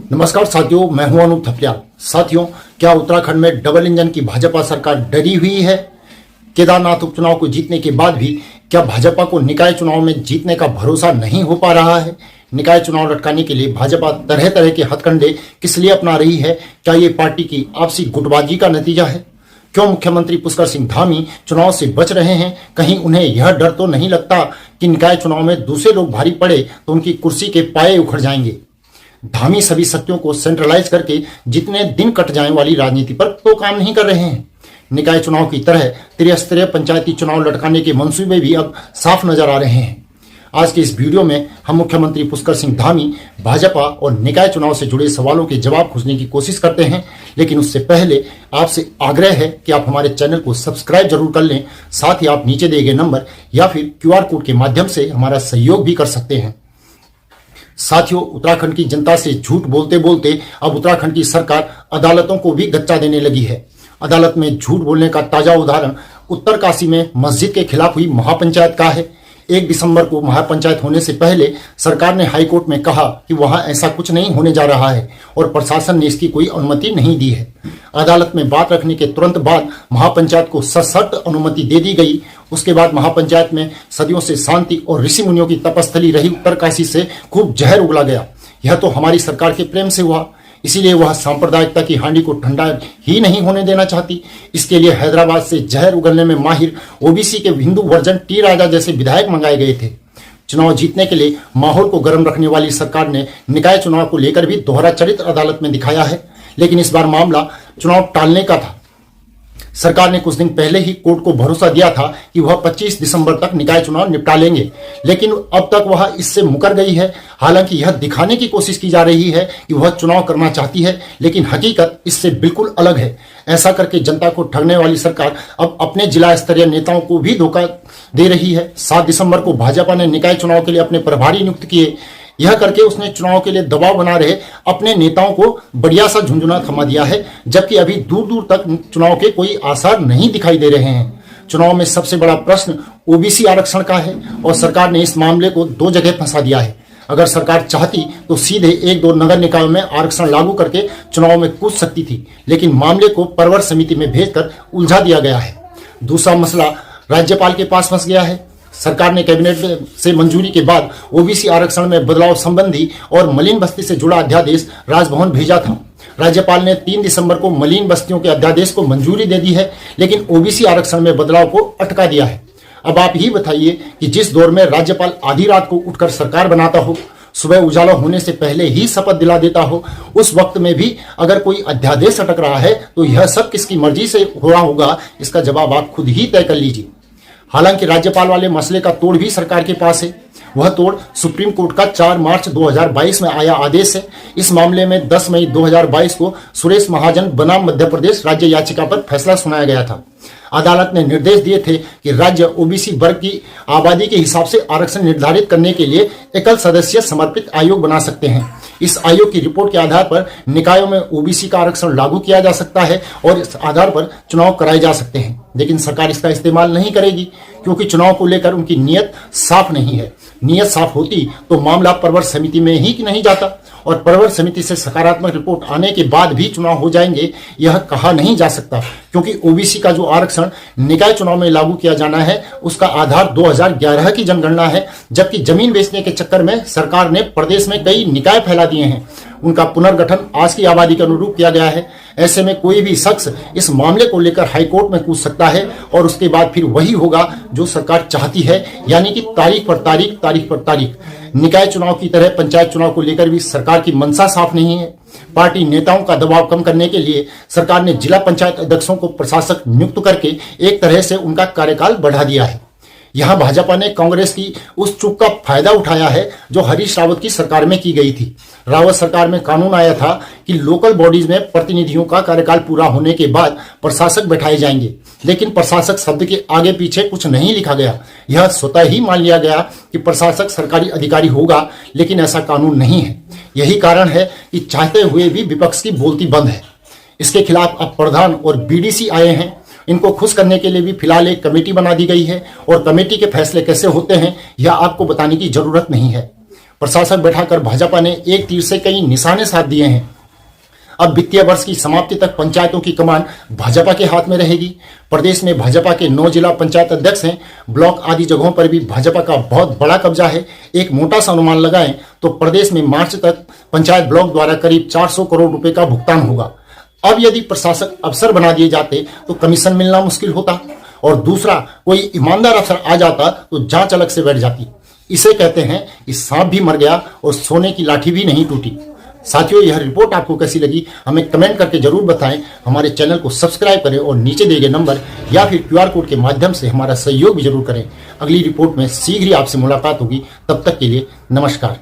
नमस्कार साथियों, मैं हूं अनूप थपलियाल। साथियों, क्या उत्तराखंड में डबल इंजन की भाजपा सरकार डरी हुई है? केदारनाथ उपचुनाव को जीतने के बाद भी क्या भाजपा को निकाय चुनाव में जीतने का भरोसा नहीं हो पा रहा है? निकाय चुनाव लटकाने के लिए भाजपा तरह तरह के हथकंडे किस लिए अपना रही है? क्या ये पार्टी की आपसी गुटबाजी का नतीजा है? क्यों मुख्यमंत्री पुष्कर सिंह धामी चुनाव से बच रहे हैं? कहीं उन्हें यह डर तो नहीं लगता कि निकाय चुनाव में दूसरे लोग भारी पड़े तो उनकी कुर्सी के पाये उखड़ जाएंगे? धामी सभी शक्तियों को सेंट्रलाइज करके जितने दिन कट जाने वाली राजनीति पर तो काम नहीं कर रहे हैं। निकाय चुनाव की तरह त्रिस्तरीय पंचायती चुनाव लटकाने के मंसूबे भी अब साफ नजर आ रहे हैं। आज के इस वीडियो में हम मुख्यमंत्री पुष्कर सिंह धामी, भाजपा और निकाय चुनाव से जुड़े सवालों के जवाब खोजने की कोशिश करते हैं। लेकिन उससे पहले आपसे आग्रह है कि आप हमारे चैनल को सब्सक्राइब जरूर कर लें। साथ ही आप नीचे दिए गए नंबर या फिर QR कोड के माध्यम से हमारा सहयोग भी कर सकते हैं। साथियों, उत्तराखंड की जनता से झूठ बोलते बोलते अब उत्तराखंड की सरकार अदालतों को भी गच्चा देने लगी है। अदालत में झूठ बोलने का ताजा उदाहरण उत्तरकाशी में मस्जिद के खिलाफ हुई महापंचायत का है। 1 दिसंबर को महापंचायत होने से पहले सरकार ने हाईकोर्ट में कहा कि वहां ऐसा कुछ नहीं होने जा रहा है और प्रशासन ने इसकी कोई अनुमति नहीं दी है। अदालत में बात रखने के तुरंत बाद महापंचायत को सशर्त अनुमति दे दी गई। उसके बाद महापंचायत में सदियों से शांति और ऋषि मुनियों की तपस्थली रही उत्तरकाशी से खूब जहर उगला गया। यह तो हमारी सरकार के प्रेम से हुआ, इसीलिए वह सांप्रदायिकता की हांडी को ठंडा ही नहीं होने देना चाहती। इसके लिए हैदराबाद से जहर उगलने में माहिर ओबीसी के हिंदू वर्जन टी राजा जैसे विधायक मंगाए गए थे। चुनाव जीतने के लिए माहौल को गर्म रखने वाली सरकार ने निकाय चुनाव को लेकर भी दोहरा चरित्र अदालत में दिखाया है। लेकिन इस बार मामला चुनाव टालने का था। सरकार ने कुछ दिन पहले ही कोर्ट को भरोसा दिया था कि वह 25 दिसंबर तक निकाय चुनाव निपटा लेंगे, लेकिन अब तक वह इससे मुकर गई है। हालांकि यह दिखाने की कोशिश की जा रही है कि वह चुनाव करना चाहती है, लेकिन हकीकत इससे बिल्कुल अलग है। ऐसा करके जनता को ठगने वाली सरकार अब अपने जिला स्तरीय नेताओं को भी धोखा दे रही है। 7 दिसंबर को भाजपा ने निकाय चुनाव के लिए अपने प्रभारी नियुक्त किए। यह करके उसने चुनाव के लिए दबाव बना रहे अपने नेताओं को बढ़िया सा झुंझुना थमा दिया है, जबकि अभी दूर दूर तक चुनाव के कोई आसार नहीं दिखाई दे रहे हैं। चुनाव में सबसे बड़ा प्रश्न ओबीसी आरक्षण का है और सरकार ने इस मामले को 2 जगह फंसा दिया है। अगर सरकार चाहती तो सीधे 1-2 नगर निकायों में आरक्षण लागू करके चुनाव में कूद सकती थी, लेकिन मामले को परवर समिति में भेजकर उलझा दिया गया है। दूसरा मसला राज्यपाल के पास फंस गया है। सरकार ने कैबिनेट से मंजूरी के बाद ओबीसी आरक्षण में बदलाव संबंधी और मलिन बस्ती से जुड़ा अध्यादेश राजभवन भेजा था। राज्यपाल ने 3 दिसंबर को मलिन बस्तियों के अध्यादेश को मंजूरी दे दी है, लेकिन ओबीसी आरक्षण में बदलाव को अटका दिया है। अब आप ही बताइए कि जिस दौर में राज्यपाल आधी रात को उठकर सरकार बनाता हो, सुबह उजाला होने से पहले ही शपथ दिला देता हो, उस वक्त में भी अगर कोई अध्यादेश अटक रहा है तो यह सब किसकी मर्जी से हो रहा होगा? इसका जवाब आप खुद ही तय कर लीजिए। हालांकि राज्यपाल वाले मसले का तोड़ भी सरकार के पास है। वह तोड़ सुप्रीम कोर्ट का 4 मार्च 2022 में आया आदेश है। इस मामले में 10 मई 2022 को सुरेश महाजन बनाम मध्य प्रदेश राज्य याचिका पर फैसला सुनाया गया था। अदालत ने निर्देश दिए थे कि राज्य ओबीसी वर्ग की आबादी के हिसाब से आरक्षण निर्धारित करने के लिए एकल सदस्य समर्पित आयोग बना सकते हैं। इस आयोग की रिपोर्ट के आधार पर निकायों में ओबीसी का आरक्षण लागू किया जा सकता है और इस आधार पर चुनाव कराए जा सकते हैं। लेकिन सरकार इसका इस्तेमाल नहीं करेगी, क्योंकि चुनाव को लेकर उनकी नीयत साफ नहीं है। नीयत साफ होती तो मामला परवर समिति में ही नहीं जाता, और परवर समिति से सकारात्मक रिपोर्ट आने के बाद भी चुनाव हो जाएंगे यह कहा नहीं जा सकता, क्योंकि ओबीसी का जो आरक्षण निकाय चुनाव में लागू किया जाना है उसका आधार 2011 की जनगणना है, जबकि जमीन बेचने के चक्कर में सरकार ने प्रदेश में कई निकाय फैला दिए हैं। उनका पुनर्गठन आज की आबादी के अनुरूप किया गया है। ऐसे में कोई भी शख्स इस मामले को लेकर हाईकोर्ट में कूद सकता है और उसके बाद फिर वही होगा जो सरकार चाहती है, यानी कि तारीख पर तारीख। निकाय चुनाव की तरह पंचायत चुनाव को लेकर भी सरकार की मंशा साफ नहीं है। पार्टी नेताओं का दबाव कम करने के लिए सरकार ने जिला पंचायत अध्यक्षों को प्रशासक नियुक्त करके एक तरह से उनका कार्यकाल बढ़ा दिया है। यहां भाजपा ने कांग्रेस की उस चूक का फायदा उठाया है जो हरीश रावत की सरकार में की गई थी। रावत सरकार में कानून आया था कि लोकल बॉडीज में प्रतिनिधियों का कार्यकाल पूरा होने के बाद प्रशासक बैठाए जाएंगे, लेकिन प्रशासक शब्द के आगे पीछे कुछ नहीं लिखा गया। यह स्वतः ही मान लिया गया कि प्रशासक सरकारी अधिकारी होगा, लेकिन ऐसा कानून नहीं है। यही कारण है कि चाहते हुए भी विपक्ष की बोलती बंद है। इसके खिलाफ अब प्रधान और बीडीसी आए हैं। इनको खुश करने के लिए भी फिलहाल एक कमेटी बना दी गई है और कमेटी के फैसले कैसे होते हैं यह आपको बताने की जरूरत नहीं है। प्रशासक बैठाकर भाजपा ने एक तीर से कई निशाने साध दिए हैं। अब वित्तीय वर्ष की समाप्ति तक पंचायतों की कमान भाजपा के हाथ में रहेगी। प्रदेश में भाजपा के 9 जिला पंचायत अध्यक्ष हैं। ब्लॉक आदि जगहों पर भी भाजपा का बहुत बड़ा कब्जा है। एक मोटा सा अनुमान लगाएं तो प्रदेश में मार्च तक पंचायत ब्लॉक द्वारा करीब 400 करोड़ रुपए का भुगतान होगा। अब यदि प्रशासक अफसर बना दिए जाते तो कमीशन मिलना मुश्किल होता, और दूसरा कोई ईमानदार अफसर आ जाता तो जांच अलग से बैठ जाती। इसे कहते हैं कि सांप भी मर गया और सोने की लाठी भी नहीं टूटी। साथियों, यह रिपोर्ट आपको कैसी लगी हमें कमेंट करके जरूर बताएं। हमारे चैनल को सब्सक्राइब करें और नीचे दिए गए नंबर या फिर QR कोड के माध्यम से हमारा सहयोग भी जरूर करें। अगली रिपोर्ट में शीघ्र ही आपसे मुलाकात होगी। तब तक के लिए नमस्कार।